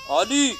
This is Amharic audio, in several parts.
علي.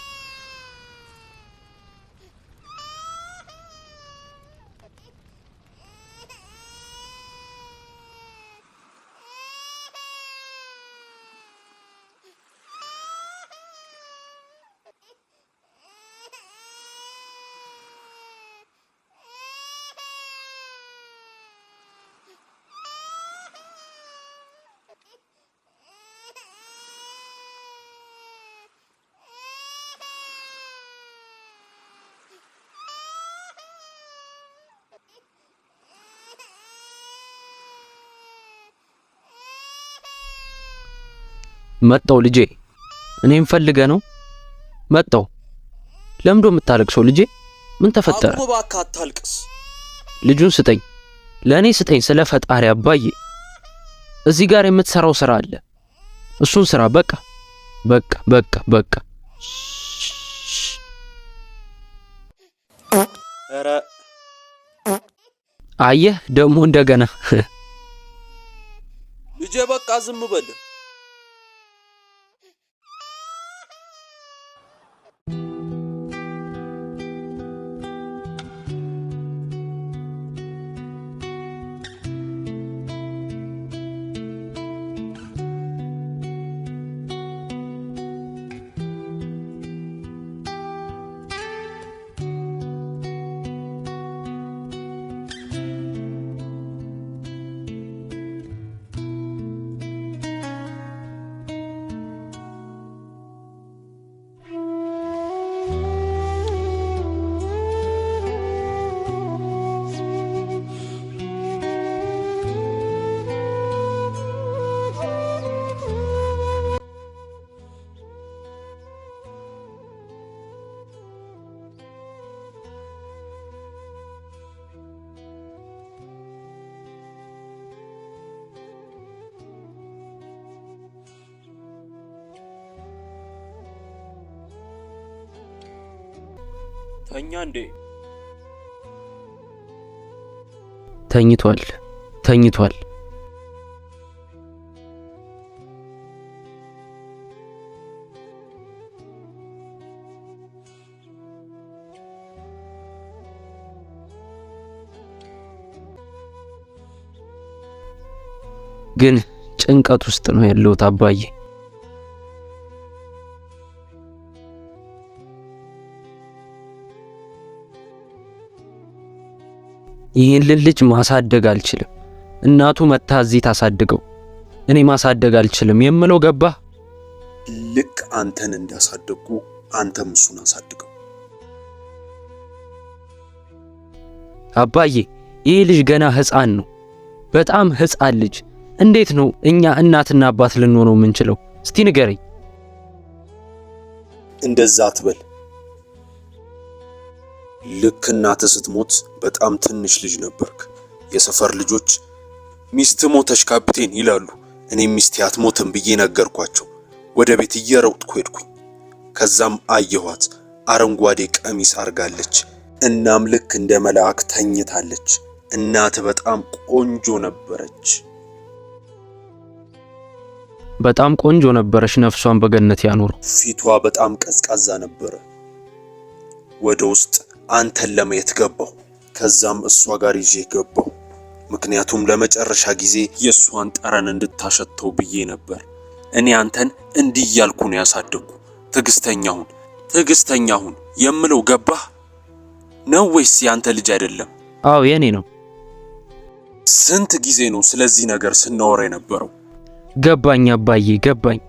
መጣው ልጄ እኔም ፈልገ ነው መጣው ለምዶ የምታለቅሰው ልጄ ምን ተፈጠረ አቁም እባክህ አታልቅስ ልጁን ስጠኝ ለኔ ስጠኝ ስለ ፈጣሪ አባዬ እዚህ ጋር የምትሰራው ስራ አለ እሱን ስራ በቃ በቃ በቃ በቃ ኧረ አየህ ደሞ እንደገና ልጄ በቃ ዝም በል ተኛ እንዴ ተኝቷል ግን ጭንቀት ውስጥ ነው ያለው አባዬ ይሄን ልጅ ማሳደግ አልችልም እናቱ መታ እዚህ ታሳድገው እኔ ማሳደግ አልችልም የምለው ገባ ልክ አንተን እንዳሳደጉ አንተም እሱን አሳድገው አባዬ ይሄ ልጅ ገና ህፃን ነው በጣም ህፃን ልጅ እንዴት ነው እኛ እናትና አባት ልንሆነው ምንችለው እስቲ ንገረኝ እንደዛ አትበል ልክ እናትህ ስትሞት በጣም ትንሽ ልጅ ነበርክ የሰፈር ልጆች ሚስት ሞተሽ ካፕቴን ይላሉ እኔ ሚስት አትሞትም ብዬ ነገርኳቸው ወደ ቤት እየሮጥኩ ሄድኩኝ ከዛም አየኋት አረንጓዴ ቀሚስ አርጋለች እናም ልክ እንደ መልአክ ተኝታለች እናት በጣም ቆንጆ ነበረች በጣም ቆንጆ ነበረች ነፍሷን በገነት ያኖረው ፊቷ በጣም ቀዝቃዛ ነበር ወደ ውስጥ አንተን ለማየት ገባው ከዛም እሷ ጋር ይዤ ገባው ምክንያቱም ለመጨረሻ ጊዜ የሷን ጠረን እንድታሸተው ብዬ ነበር እኔ አንተን እንዲያልኩ ነው ያሳደግኩ ትግስተኛሁን የምለው ገባህ ነው ወይስ ያንተ ልጅ አይደለም አዎ የኔ ነው ስንት ጊዜ ነው ስለዚህ ነገር ስናወራ የነበረው ገባኝ አባዬ ገባኝ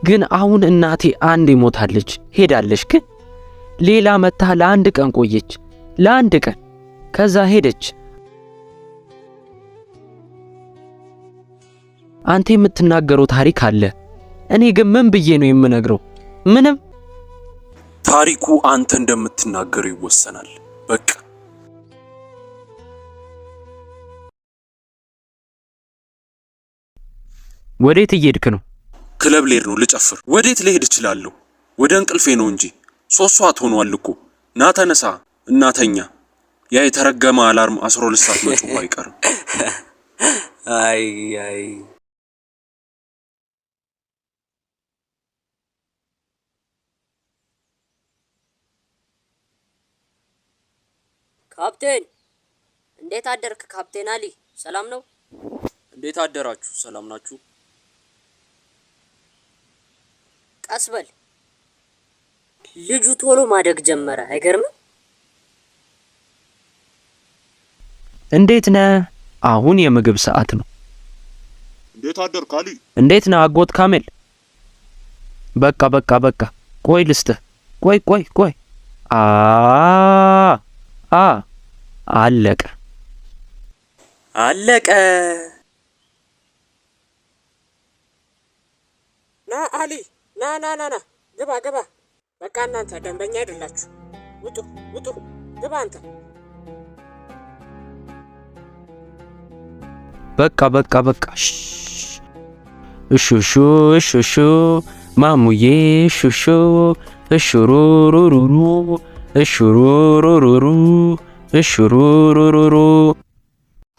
ግን አሁን እናቴ አንዴ ሞታለች ሄዳለች ግን ሌላ መታ ለአንድ ቀን ቆየች ለአንድ ቀን ከዛ ሄደች አንተ የምትናገረው ታሪክ አለ እኔ ግን ምን ብዬ ነው የምነግረው ምንም ታሪኩ አንተ እንደምትናገረው ይወሰናል በቃ ወዴት እየሄድክ ነው ክለብ ልሄድ ነው ልጨፍር ወዴት ልሄድ እችላለሁ ወደ እንቅልፌ ነው እንጂ 3 ሰዓት ሆኗል እኮ ና ተነሳ እናተኛ ያ የተረገመ አላርም 12 ሰዓት መጮህ አይቀርም አይ ካፕቴን እንዴት አደርክ? ካፕቴን አሊ ሰላም ነው? እንዴት አደራችሁ? ሰላም ናችሁ? ቀስ በል ልጁ ቶሎ ማደግ ጀመረ። አይገርምም? እንዴት ነህ? አሁን የምግብ ሰዓት ነው። እንዴት አደርክ አሊ? እንዴት ነህ አጎት ካሜል? በቃ ቆይ ልስጥህ። ቆይ አለቀ። ና አሊ ና ግባ። በቃ እናንተ ደንበኛ አይደላችሁ። ውጡ ግባ አንተ። በቃ እሹ ማሙዬ እሹሩሩሩ።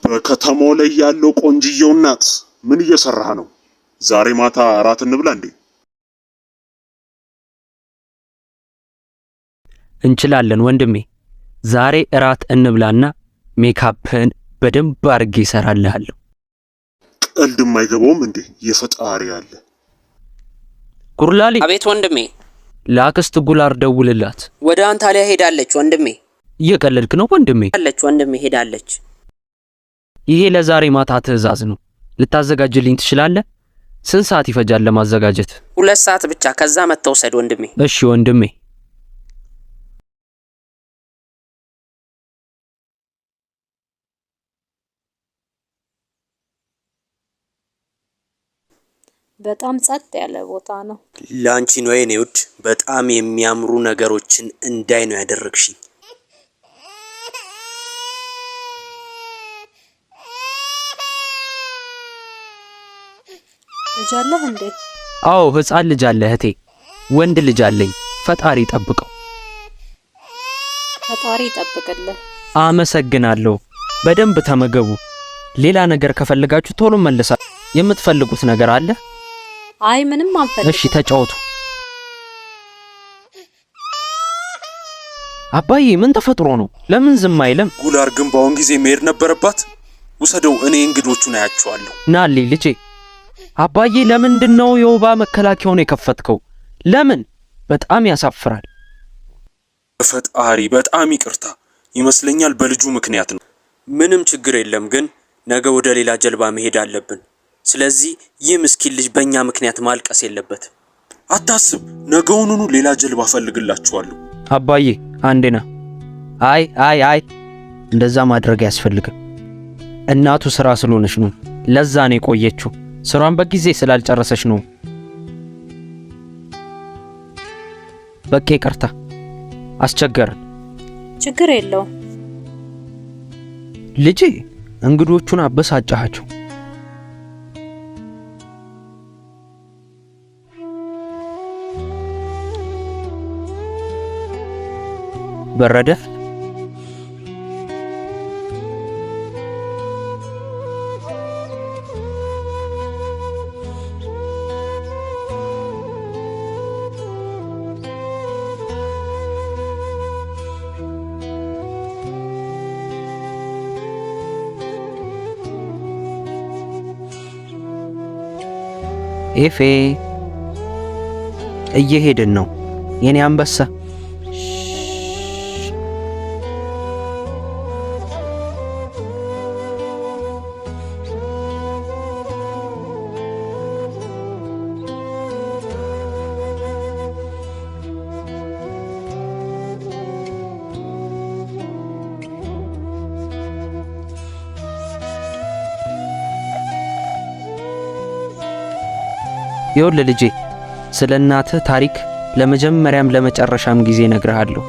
በከተማው ላይ ያለው ቆንጅየው እናት ምን እየሰራህ ነው? ዛሬ ማታ እራት እንብላ እንዴ? እንችላለን ወንድሜ። ዛሬ እራት እንብላና ሜካፕን በደንብ አድርጌ እሰራልሃለሁ። ቀልድም አይገባውም እንዴ? የፈጣሪ ያለ ጉርላሊ። አቤት ወንድሜ። ለአክስት ጉላር ደውልላት። ወደ አንታሊያ ሄዳለች ወንድሜ። እየቀለድክ ነው ወንድሜ? ሄዳለች። ይሄ ለዛሬ ማታ ትዕዛዝ ነው። ልታዘጋጅልኝ ትችላለህ? ስንት ሰዓት ይፈጃል ለማዘጋጀት? 2 ሰዓት ብቻ፣ ከዛ መተውሰድ ወንድሜ። እሺ ወንድሜ። በጣም ጸጥ ያለ ቦታ ነው። ላንቺ ነው የኔ ውድ። በጣም የሚያምሩ ነገሮችን እንዳይ ነው ያደረግሽኝ። ልጅ አለህ እንዴ? አዎ ህፃን ልጅ አለ እህቴ። ወንድ ልጅ አለኝ። ፈጣሪ ጠብቀው። ፈጣሪ ይጠብቅልህ። አመሰግናለሁ። በደንብ ተመገቡ። ሌላ ነገር ከፈለጋችሁ ቶሎ መልሳ። የምትፈልጉት ነገር አለ? አይ ምንም አንፈልግም። እሺ ተጫወቱ። አባዬ ምን ተፈጥሮ ነው? ለምን ዝም አይለም? ጉላር ግን በአሁን ጊዜ መሄድ ነበረባት። ውሰደው፣ እኔ እንግዶቹን አያቸዋለሁ። ናሊ ልጄ። አባዬ ለምንድነው የወባ መከላከያውን የከፈትከው? ለምን? በጣም ያሳፍራል። ፈጣሪ በጣም ይቅርታ። ይመስለኛል በልጁ ምክንያት ነው። ምንም ችግር የለም፣ ግን ነገ ወደ ሌላ ጀልባ መሄድ አለብን። ስለዚህ ይህ ምስኪን ልጅ በእኛ ምክንያት ማልቀስ የለበትም። አታስብ፣ ነገውኑኑ ሌላ ጀልባ ፈልግላችኋለሁ። አባዬ አንዴና አይ እንደዛ ማድረግ ያስፈልግም። እናቱ ስራ ስለሆነች ነው። ለዛ ነው የቆየችው። ስራን በጊዜ ስላልጨረሰች ነው። በቃ ይቅርታ፣ አስቸገርን። ችግር የለውም ልጄ። እንግዶቹን አበሳጫቸው። በረደ? ኤፌ እየሄድን ነው የኔ አንበሳ። ይኸውልህ ልጄ፣ ስለ እናትህ ታሪክ ለመጀመሪያም ለመጨረሻም ጊዜ እነግርሃለሁ።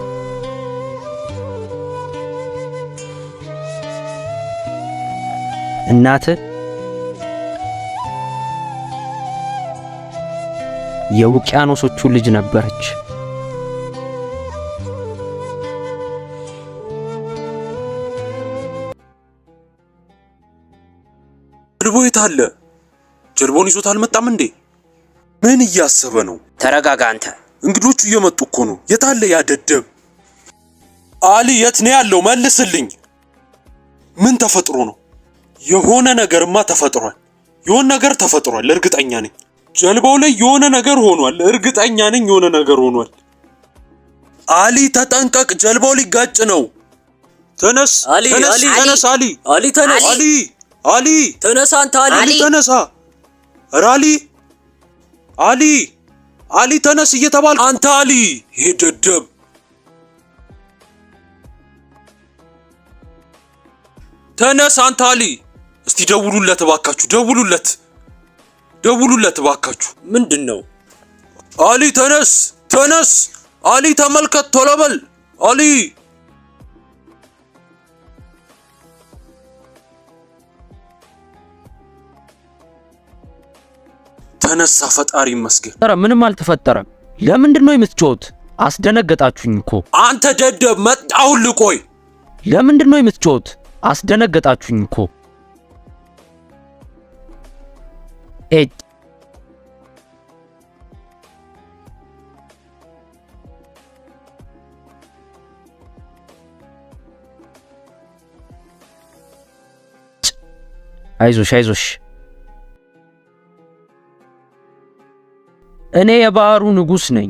እናትህ የውቅያኖሶቹ ልጅ ነበረች። ጀልባው የት አለ? ጀልባውን ይዞት አልመጣም እንዴ? ምን እያሰበ ነው? ተረጋጋ አንተ። እንግዶቹ እየመጡ እኮ ነው። የት አለ ያ ደደብ? አሊ የት ነው ያለው? መልስልኝ። ምን ተፈጥሮ ነው? የሆነ ነገርማ ተፈጥሯል። የሆነ ነገር ተፈጥሯል፣ እርግጠኛ ነኝ። ጀልባው ላይ የሆነ ነገር ሆኗል፣ እርግጠኛ ነኝ የሆነ ነገር ሆኗል። አሊ ተጠንቀቅ፣ ጀልባው ሊጋጭ ነው። ተነስ ተነስ አሊ ተነስ አሊ ተነስ አንተ አሊ ተነሳ። ኧረ አሊ ተነስ እየተባልክ አንተ አሊ ይሄ ደደብ። ተነስ አንተ አሊ። እስቲ ደውሉለት እባካችሁ፣ ደውሉለት እባካችሁ። ምንድነው? አሊ ተነስ አሊ ተመልከት፣ ቶሎ በል አሊ። ተነሳ፣ ፈጣሪ ይመስገን። ኧረ ምንም አልተፈጠረም። ለምንድነው የምትጮት? አስደነገጣችሁኝ እኮ። አንተ ደደብ መጣሁልህ። ቆይ ለምንድነው የምትጮት? አስደነገጣችሁኝ እኮ። አይዞሽ እኔ የባህሩ ንጉስ ነኝ።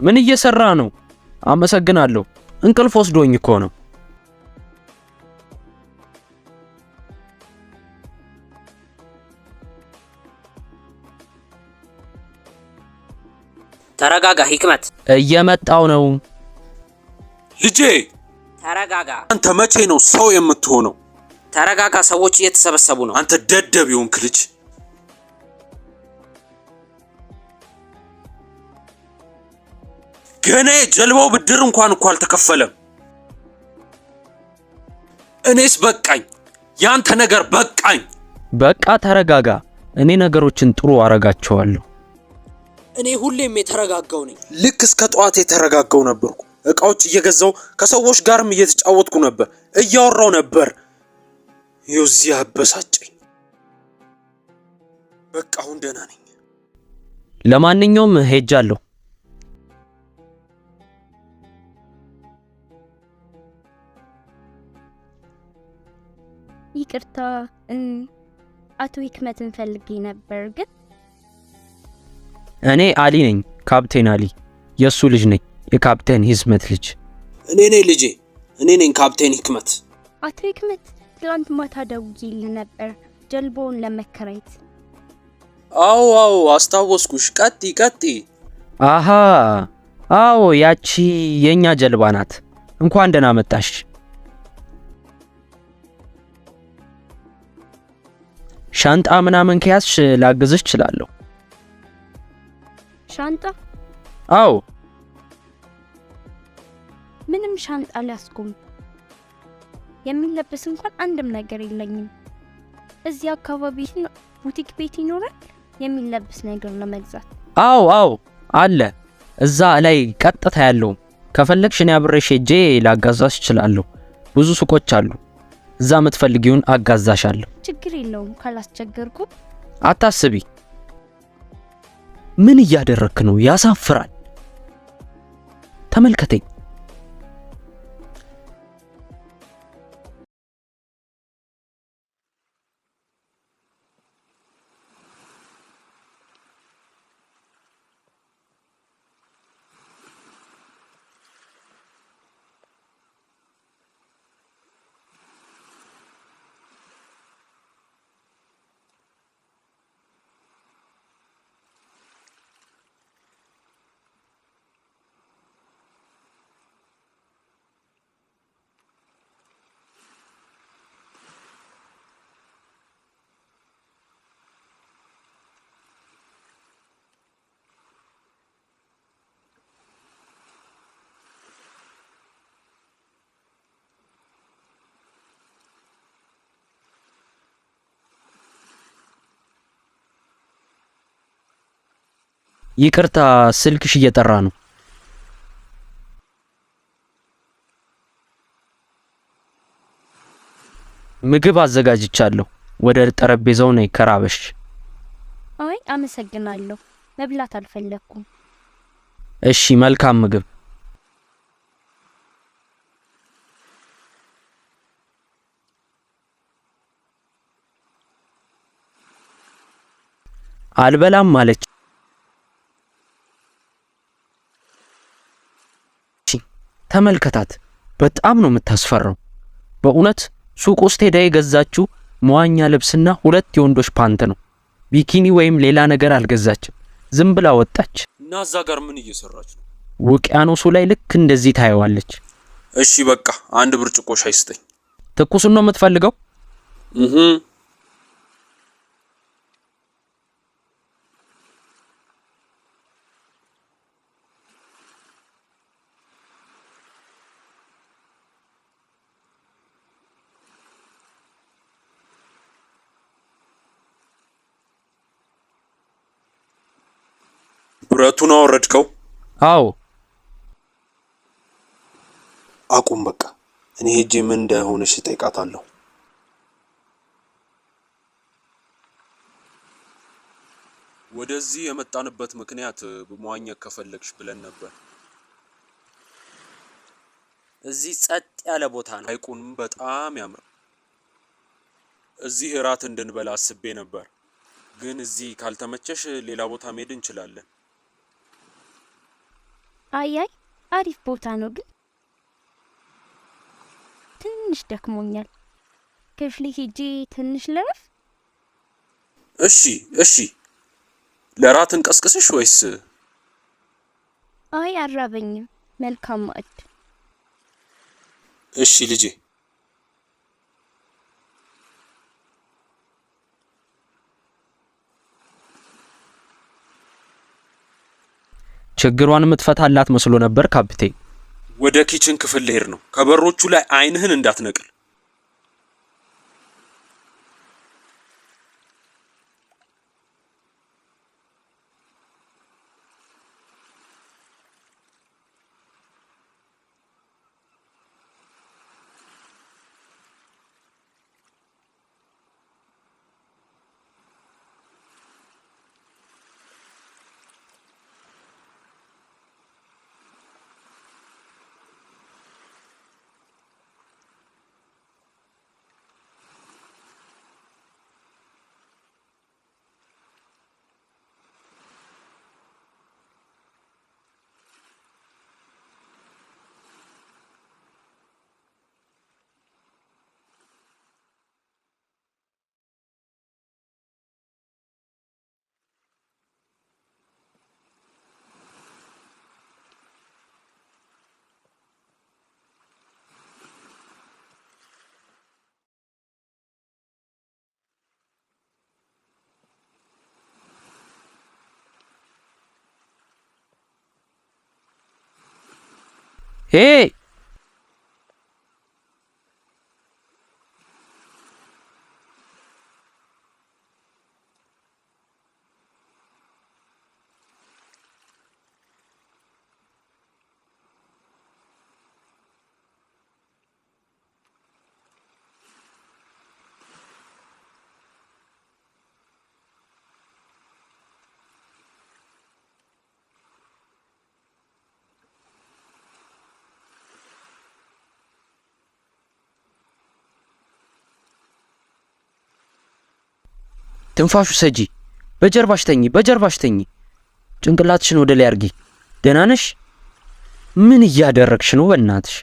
ምን እየሰራ ነው? አመሰግናለሁ። እንቅልፍ ወስዶኝ እኮ ነው። ተረጋጋ ሂክመት። እየመጣው ነው። ልጄ ተረጋጋ። አንተ መቼ ነው ሰው የምትሆነው? ተረጋጋ፣ ሰዎች እየተሰበሰቡ ነው። አንተ ደደብ የሆንክ ልጅ። ገና የጀልባው ብድር እንኳን እኮ አልተከፈለም። እኔስ በቃኝ፣ ያንተ ነገር በቃኝ። በቃ ተረጋጋ። እኔ ነገሮችን ጥሩ አረጋቸዋለሁ። እኔ ሁሌም የተረጋጋው ነኝ። ልክ እስከ ጠዋት የተረጋጋው ነበርኩ። እቃዎች እየገዛው ከሰዎች ጋርም እየተጫወትኩ ነበር፣ እያወራው ነበር። ይኸው እዚህ አበሳጨኝ። በቃ አሁን ደህና ነኝ። ለማንኛውም ሄጃለሁ። ይቅርታ አቶ ሂክመትን ፈልጌ ነበር ግን እኔ አሊ ነኝ፣ ካፕቴን አሊ። የሱ ልጅ ነኝ፣ የካፕቴን ሂክመት ልጅ። እኔ ነኝ ልጄ፣ እኔ ነኝ ካፕቴን ሂክመት። አቶ ሂክመት ትላንት ማታ ደውዬልህ ነበር ጀልባውን ለመከራየት። አዎ አስታወስኩሽ። ቀጢ አሃ አዎ፣ ያቺ የኛ ጀልባ ናት። እንኳን ደህና መጣሽ። ሻንጣ ምናምን ከያዝሽ ላግዝሽ እችላለሁ። ሻንጣ? አዎ። ምንም ሻንጣ አልያዝኩም። የሚለበስ እንኳን አንድም ነገር የለኝም። እዚህ አካባቢ ቡቲክ ቤት ይኖራል የሚለበስ ነገር ለመግዛት? አዎ አለ። እዛ ላይ ቀጥታ ያለው። ከፈለግሽ እኔ አብሬሽ ሄጄ ላጋዛሽ እችላለሁ። ብዙ ሱቆች አሉ። እዛ የምትፈልጊውን አጋዛሻለሁ። ችግር የለውም ካላስቸገርኩ። አታስቢ። ምን እያደረክ ነው? ያሳፍራል። ተመልከተኝ። ይቅርታ ስልክሽ እየጠራ ነው። ምግብ አዘጋጅቻለሁ። ወደ ጠረጴዛው ነይ ከራበሽ። አይ አመሰግናለሁ፣ መብላት አልፈለኩም። እሺ መልካም ምግብ። አልበላም አለች። ተመልከታት፣ በጣም ነው የምታስፈራው። በእውነት ሱቅ ውስጥ ሄዳ የገዛችው መዋኛ ልብስና 2 የወንዶች ፓንት ነው። ቢኪኒ ወይም ሌላ ነገር አልገዛችም። ዝም ብላ ወጣች። እና እዛ ጋር ምን እየሰራች ነው? ውቅያኖሱ ላይ ልክ እንደዚህ ታየዋለች። እሺ በቃ አንድ ብርጭቆ ሻይ ስጠኝ። ትኩሱን ነው የምትፈልገው? ብረቱን አወረድከው? አዎ። አቁም በቃ። እኔ ሄጄ ምን እንደሆነሽ እጠይቃታለሁ። ወደዚህ የመጣንበት ምክንያት መዋኘት ከፈለግሽ ብለን ነበር። እዚህ ጸጥ ያለ ቦታ ነው። ሐይቁንም በጣም ያምራል። እዚህ እራት እንድንበላ አስቤ ነበር፣ ግን እዚህ ካልተመቸሽ ሌላ ቦታ መሄድ እንችላለን። አይ አሪፍ ቦታ ነው፣ ግን ትንሽ ደክሞኛል። ክፍሌ ሄጄ ትንሽ ልረፍ። እሺ። ለራት እንቀስቅስሽ ወይስ? አይ አራበኝም። መልካም ማዕድ። እሺ ልጄ። ችግሯን የምትፈታላት መስሎ ነበር ካፕቴን። ወደ ኪችን ክፍል ልሄድ ነው። ከበሮቹ ላይ አይንህን እንዳትነቅል። ሄይ ትንፋሹ ሰጂ፣ በጀርባሽ ተኚ። ጭንቅላትሽን ወደ ላይ አርጊ። ደህና ነሽ? ምን እያደረግሽ ነው? በእናትሽ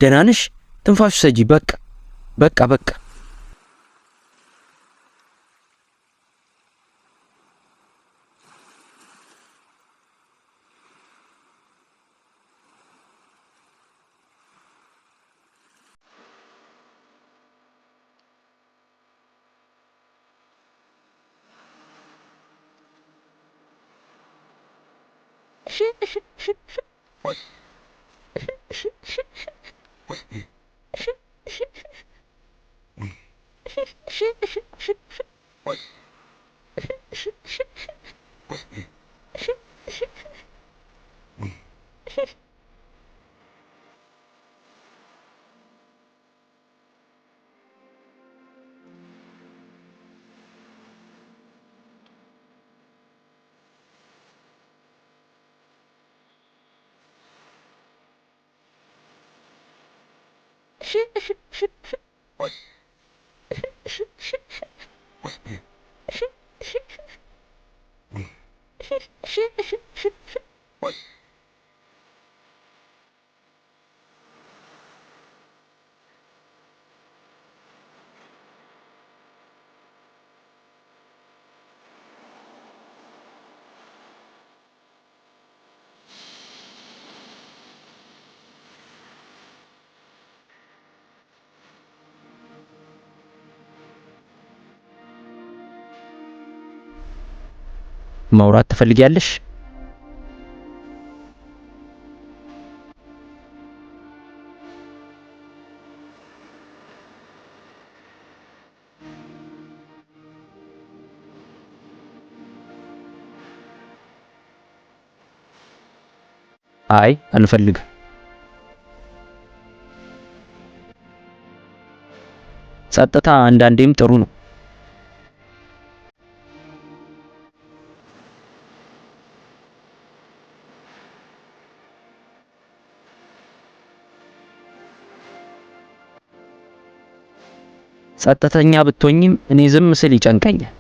ደህና ነሽ? ትንፋሹ ሰጂ። በቃ ማውራት ትፈልጊያለሽ? አይ አልፈልግም። ጸጥታ አንዳንዴም ጥሩ ነው። ጸጥተኛ ብትሆኝም እኔ ዝም ስል ይጨንቀኛል።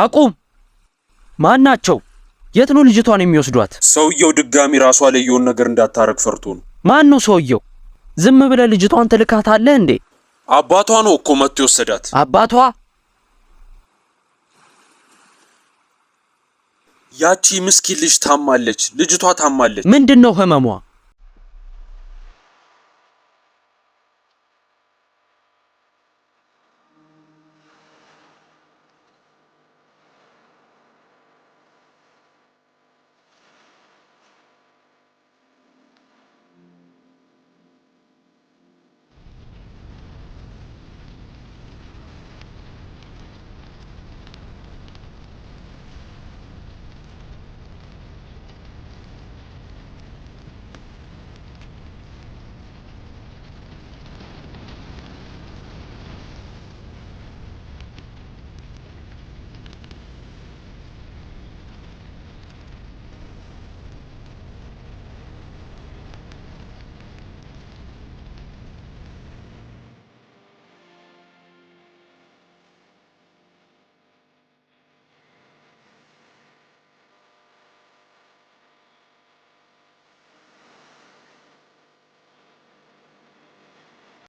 አቁም! ማን ናቸው? የት ነው ልጅቷን የሚወስዷት? ሰውየው ድጋሚ ራሷ ላይ የሆነ ነገር እንዳታረግ ፈርቶ ነው። ማን ነው ሰውየው? ዝም ብለህ ልጅቷን ትልካታለህ እንዴ? አባቷ ነው እኮ መጥቶ የወሰዳት። አባቷ? ያቺ ምስኪን ልጅ ታማለች። ልጅቷ ታማለች። ምንድነው ህመሟ?